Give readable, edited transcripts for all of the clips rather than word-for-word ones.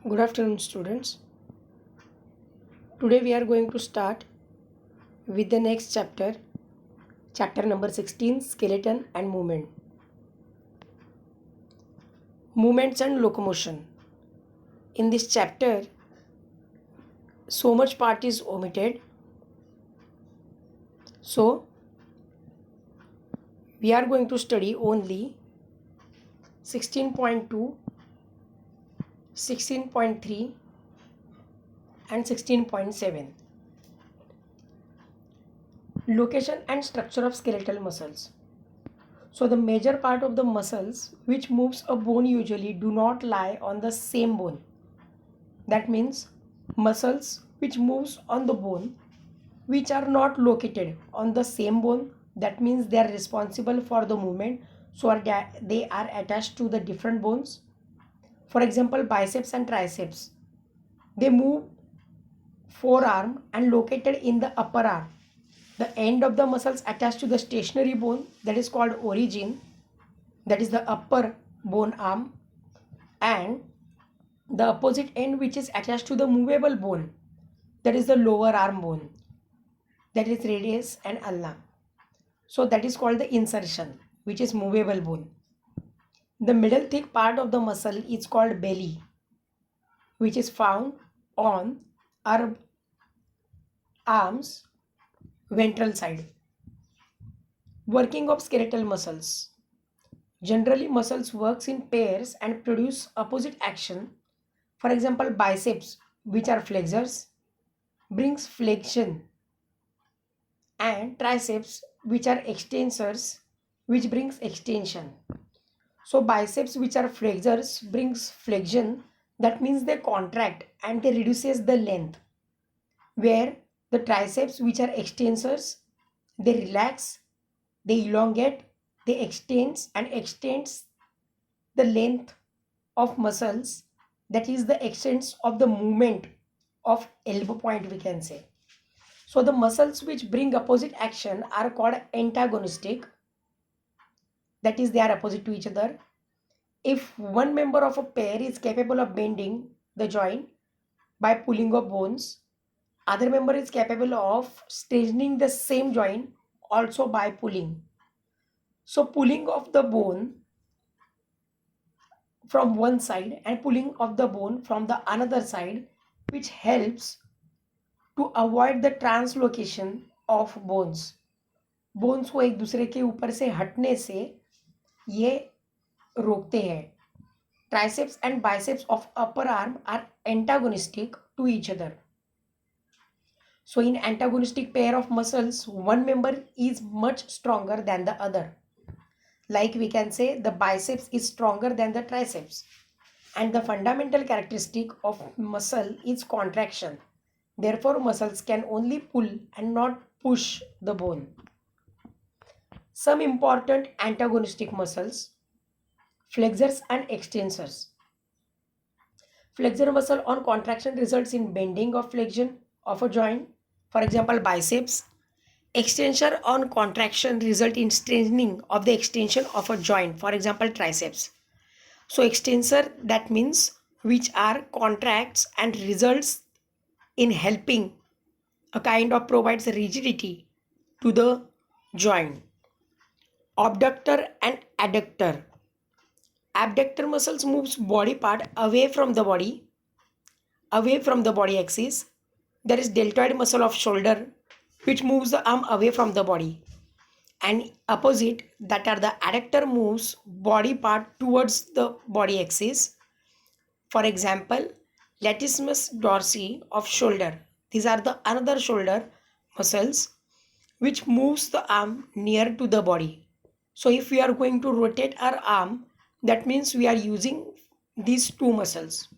Good afternoon, students. Today we are going to start with the next chapter, chapter number 16, Skeleton and Movement. Movements and locomotion. In this chapter, so much part is omitted. So, we are going to study only 16.2, 16.3 and 16.7. Location and structure of skeletal muscles. So the major part of the muscles which moves a bone usually do not lie on the same bone. That means muscles which moves on the bone which are not located on the same bone, that means they are responsible for the movement, so they are attached to the different bones. For example, biceps and triceps, they move forearm and located in the upper arm. The end of the muscles attached to the stationary bone, that is called origin, that is the upper bone arm, and the opposite end which is attached to the movable bone, that is the lower arm bone, that is radius and ulna. So that is called the insertion, which is movable bone. The middle thick part of the muscle is called belly, which is found on our arms ventral side. Working of skeletal muscles. Generally muscles works in pairs and produce opposite action. For example, biceps, which are flexors, brings flexion, and triceps, which are extensors, which brings extension. So biceps, which are flexors, brings flexion, that means they contract and they reduces the length, where the triceps, which are extensors, they relax, they elongate, they extends the length of muscles, that is the extents of the movement of elbow point, we can say. So the muscles which bring opposite action are called antagonistic, that is they are opposite to each other. If one member of a pair is capable of bending the joint by pulling of bones, other member is capable of straightening the same joint also by pulling. So pulling of the bone from one side and pulling of the bone from the another side, which helps to avoid the translocation of bones. Bones को एक दूसरे के ऊपर से हटने से ये रोकते हैं. Triceps and biceps of upper arm are antagonistic to each other. So in antagonistic pair of muscles, one member is much stronger than the other. Like we can say the biceps is stronger than the triceps. And the fundamental characteristic of muscle is contraction. Therefore, muscles can only pull and not push the bone. Some important antagonistic muscles, flexors and extensors. Flexor muscle on contraction results in bending of flexion of a joint. For example, biceps. Extension on contraction result in strengthening of the extension of a joint. For example, triceps. So extensor, that means which are contracts and results in helping a kind of provides rigidity to the joint. Abductor and adductor. Abductor muscles moves body part away from the body axis. There is deltoid muscle of shoulder which moves the arm away from the body, and opposite, that are the adductor, moves body part towards the body axis. For example, latissimus dorsi of shoulder. These are the another shoulder muscles which moves the arm near to the body. So if we are going to rotate our arm, that means we are using these two muscles.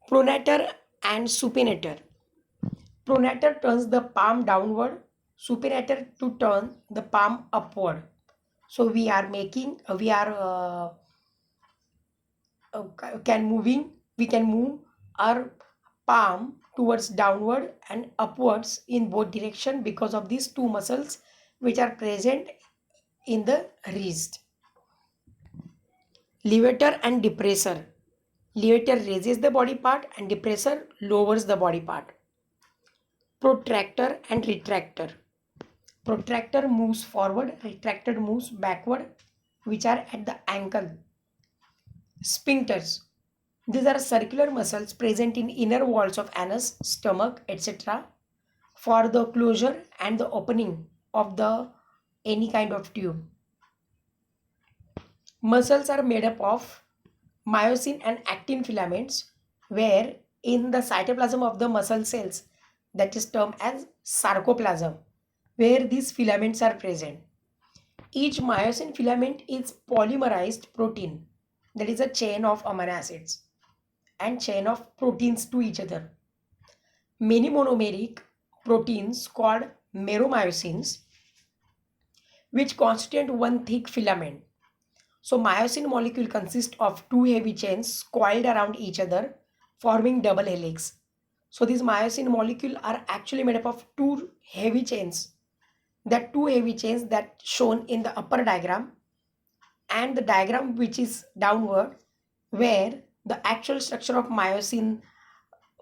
Pronator and supinator. Pronator turns the palm downward, supinator to turn the palm upward. So we are making, we can move our palm towards downward and upwards in both direction because of these two muscles which are present in the wrist. Levator and depressor. Levator raises the body part and depressor lowers the body part. Protractor and retractor. Protractor moves forward, retractor moves backward, which are at the ankle. Sphincters. These are circular muscles present in inner walls of anus, stomach, etc. for the closure and the opening of the any kind of tube. Muscles are made up of myosin and actin filaments, where in the cytoplasm of the muscle cells, that is termed as sarcoplasm, where these filaments are present. Each myosin filament is polymerized protein, that is a chain of amino acids and chain of proteins to each other. Many monomeric proteins called meromyosins, which constitute one thick filament. So myosin molecule consists of two heavy chains coiled around each other, forming double helix. So these myosin molecule are actually made up of two heavy chains. That two heavy chains that shown in the upper diagram and the diagram which is downward, where the actual structure of myosin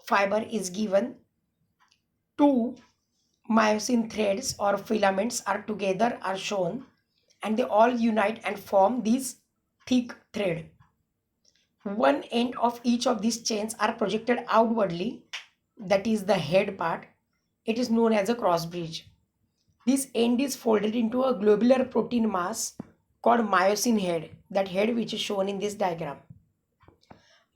fiber is given. Two myosin threads or filaments are together are shown, and they all unite and form this thick thread. One end of each of these chains are projected outwardly, that is the head part. It is known as a cross bridge. This end is folded into a globular protein mass called myosin head, that head which is shown in this diagram.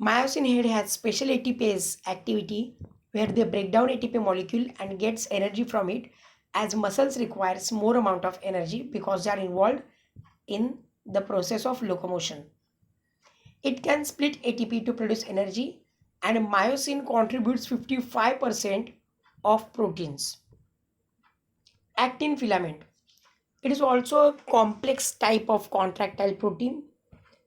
Myosin head has special ATPase activity, where they break down ATP molecule and gets energy from it, as muscles requires more amount of energy because they are involved in the process of locomotion. It can split ATP to produce energy, and myosin contributes 55% of proteins. Actin filament. It is also a complex type of contractile protein,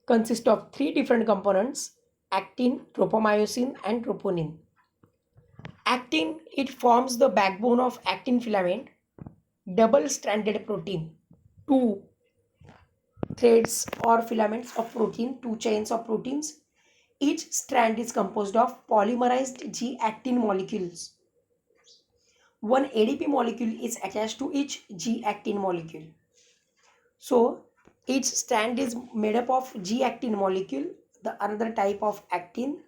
consists of three different components: actin, tropomyosin, and troponin. Actin, it forms the backbone of actin filament, double-stranded protein, two threads or filaments of protein, two chains of proteins. Each strand is composed of polymerized G-actin molecules. One ADP molecule is attached to each G-actin molecule. So each strand is made up of G-actin molecule, the another type of actin.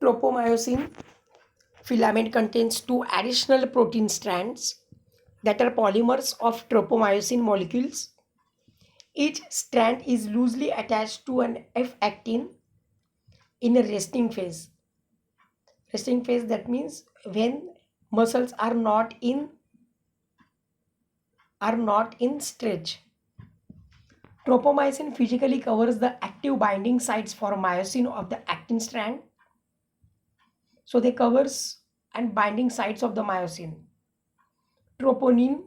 Tropomyosin filament contains two additional protein strands that are polymers of tropomyosin molecules. Each strand is loosely attached to an F-actin in a resting phase. Resting phase, that means when muscles are not in stretch. Tropomyosin physically covers the active binding sites for myosin of the actin strand. So they covers and binding sites of the myosin. Troponin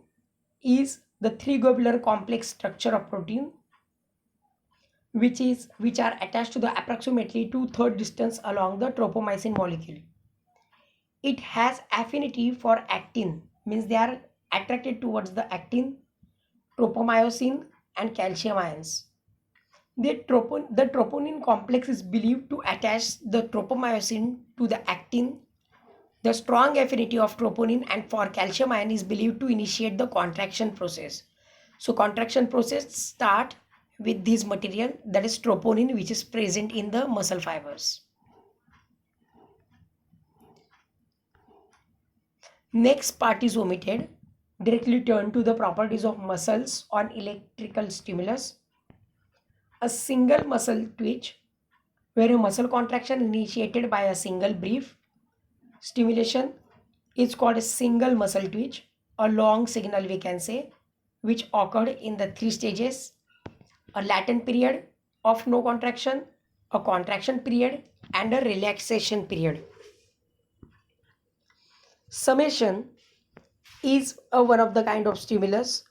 is the three globular complex structure of protein which are attached to the approximately 2/3 distance along the tropomyosin molecule. It has affinity for actin, means they are attracted towards the actin, tropomyosin, and calcium ions. The troponin complex is believed to attach the tropomyosin to the actin. The strong affinity of troponin and for calcium ion is believed to initiate the contraction process. So contraction process start with this material, that is troponin, which is present in the muscle fibers. Next part is omitted. Directly turn to the properties of muscles on electrical stimulus. A single muscle twitch, where a muscle contraction initiated by a single brief stimulation, is called a single muscle twitch. A long signal, we can say, which occurred in the three stages: a latent period of no contraction, a contraction period, and a relaxation period. Summation is one of the kind of stimulus.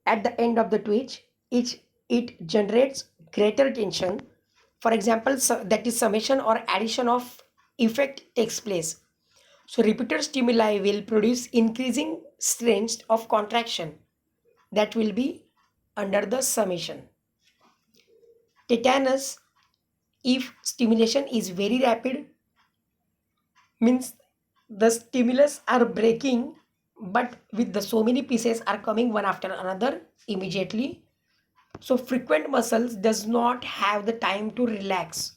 At the end of the twitch, it generates greater tension. For example, that is summation or addition of effect takes place. So repeated stimuli will produce increasing strength of contraction that will be under the summation. Tetanus if stimulation is very rapid, means the stimulus are breaking, but with the so many pieces are coming one after another immediately. So frequent muscles does not have the time to relax.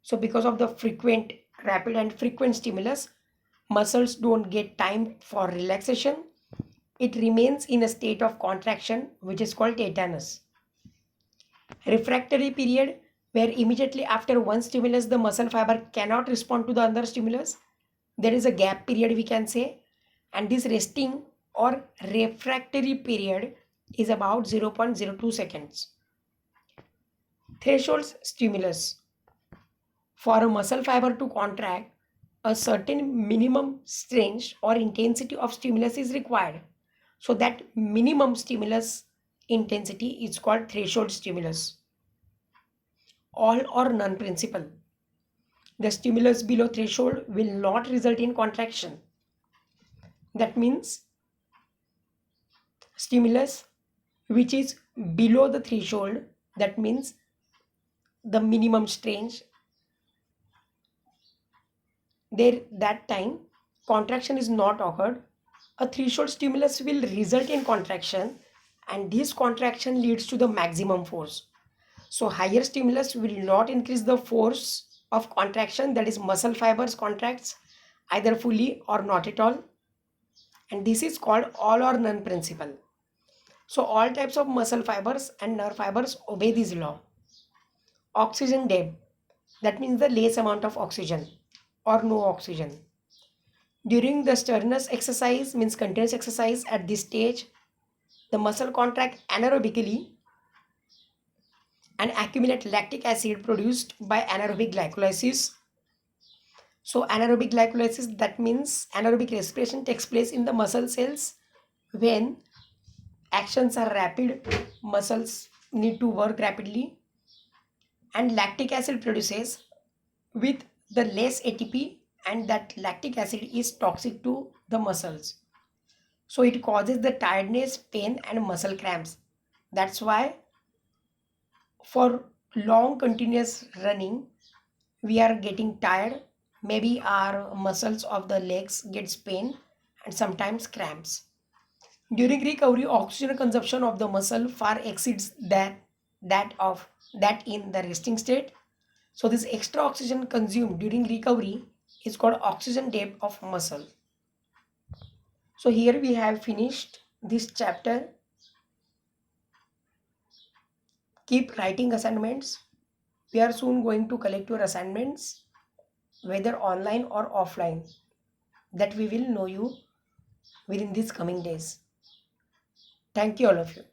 So because of the frequent, rapid and frequent stimulus, muscles don't get time for relaxation. It remains in a state of contraction, which is called tetanus. Refractory period, where immediately after one stimulus the muscle fiber cannot respond to the other stimulus. There is a gap period, we can say, and this resting or refractory period is about 0.02 seconds. Threshold stimulus. For a muscle fiber to contract, a certain minimum strength or intensity of stimulus is required. So that minimum stimulus intensity is called threshold stimulus. All or none principle. The stimulus below threshold will not result in contraction. That means stimulus which is below the threshold, that means the minimum strength, there that time contraction is not occurred. A threshold stimulus will result in contraction, and this contraction leads to the maximum force. So higher stimulus will not increase the force of contraction, that is muscle fibers contracts either fully or not at all, and this is called all or none principle. So all types of muscle fibers and nerve fibers obey this law. Oxygen depth, that means the less amount of oxygen or no oxygen. During the strenuous exercise, means continuous exercise, at this stage, the muscle contract anaerobically and accumulate lactic acid produced by anaerobic glycolysis. So anaerobic glycolysis, that means anaerobic respiration takes place in the muscle cells when actions are rapid, muscles need to work rapidly, and lactic acid produces with the less ATP, and that lactic acid is toxic to the muscles. So it causes the tiredness, pain and muscle cramps. That's why for long continuous running we are getting tired, maybe our muscles of the legs gets pain and sometimes cramps. During recovery, oxygen consumption of the muscle far exceeds that in the resting state. So this extra oxygen consumed during recovery is called oxygen depth of muscle. So here we have finished this chapter. Keep writing assignments. We are soon going to collect your assignments, whether online or offline. That we will know you within these coming days. Thank you all of you.